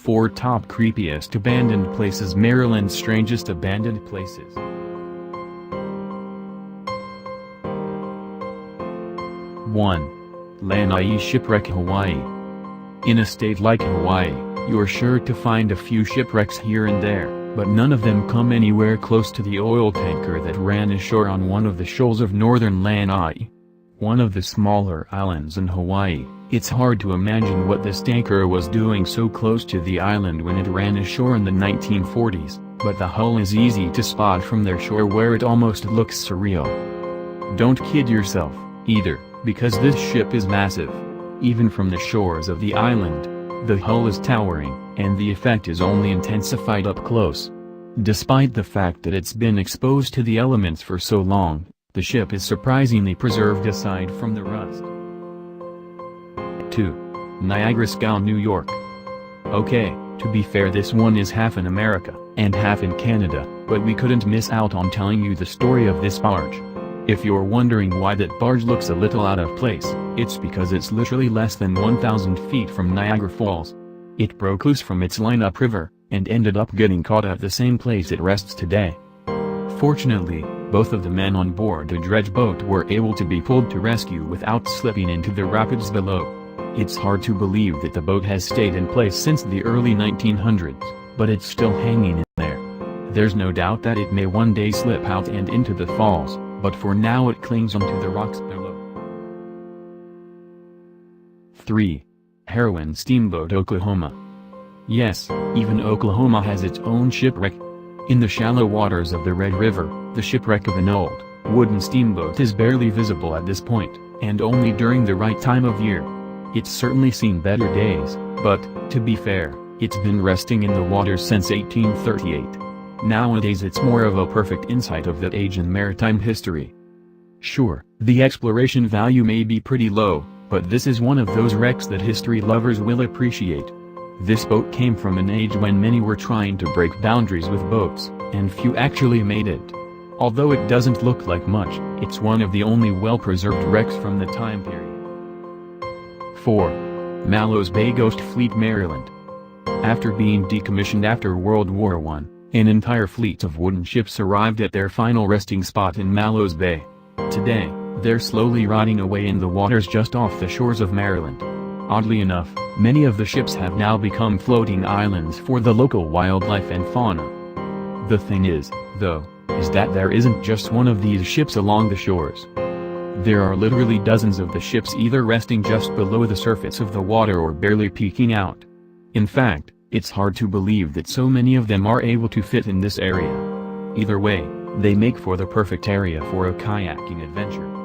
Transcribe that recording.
4 Top Creepiest Abandoned Places. Maryland's Strangest Abandoned Places. 1. LANAI Shipwreck, Hawaii. In a state like Hawaii, you're sure to find a few shipwrecks here and there, but none of them come anywhere close to the oil tanker that ran ashore on one of the shoals of northern LANAI. One of the smaller islands in Hawaii. It's hard to imagine what this tanker was doing so close to the island when it ran ashore in the 1940s, but the hull is easy to spot from their shore where it almost looks surreal. Don't kid yourself, either, because this ship is massive. Even from the shores of the island, the hull is towering, and the effect is only intensified up close. Despite the fact that it's been exposed to the elements for so long, the ship is surprisingly preserved aside from the rust. 2. NIAGRA, SCOW, New York. Okay, to be fair, this one is half in America, and half in Canada, but we couldn't miss out on telling you the story of this barge. If you're wondering why that barge looks a little out of place, it's because it's literally less than 1,000 feet from Niagara Falls. It broke loose from its line upriver, and ended up getting caught at the same place it rests today. Fortunately, both of the men on board the dredge boat were able to be pulled to rescue without slipping into the rapids below. It's hard to believe that the boat has stayed in place since the early 1900s, but it's still hanging in there. There's no doubt that it may one day slip out and into the falls, but for now it clings onto the rocks below. 3. HEROINE, Steamboat, Oklahoma. Yes, even Oklahoma has its own shipwreck. In the shallow waters of the Red River, the shipwreck of an old, wooden steamboat is barely visible at this point, and only during the right time of year. It's certainly seen better days, but, to be fair, it's been resting in the water since 1838. Nowadays it's more of a perfect insight of that age in maritime history. Sure, the exploration value may be pretty low, but this is one of those wrecks that history lovers will appreciate. This boat came from an age when many were trying to break boundaries with boats, and few actually made it. Although it doesn't look like much, it's one of the only well-preserved wrecks from the time period. 4. Mallows Bay Ghost Fleet, Maryland. After being decommissioned after World War I, an entire fleet of wooden ships arrived at their final resting spot in Mallows Bay. Today, they're slowly rotting away in the waters just off the shores of Maryland. Oddly enough, many of the ships have now become floating islands for the local wildlife and fauna. The thing is, though, is that there isn't just one of these ships along the shores. There are literally dozens of the ships either resting just below the surface of the water or barely peeking out. In fact, it's hard to believe that so many of them are able to fit in this area. Either way, they make for the perfect area for a kayaking adventure.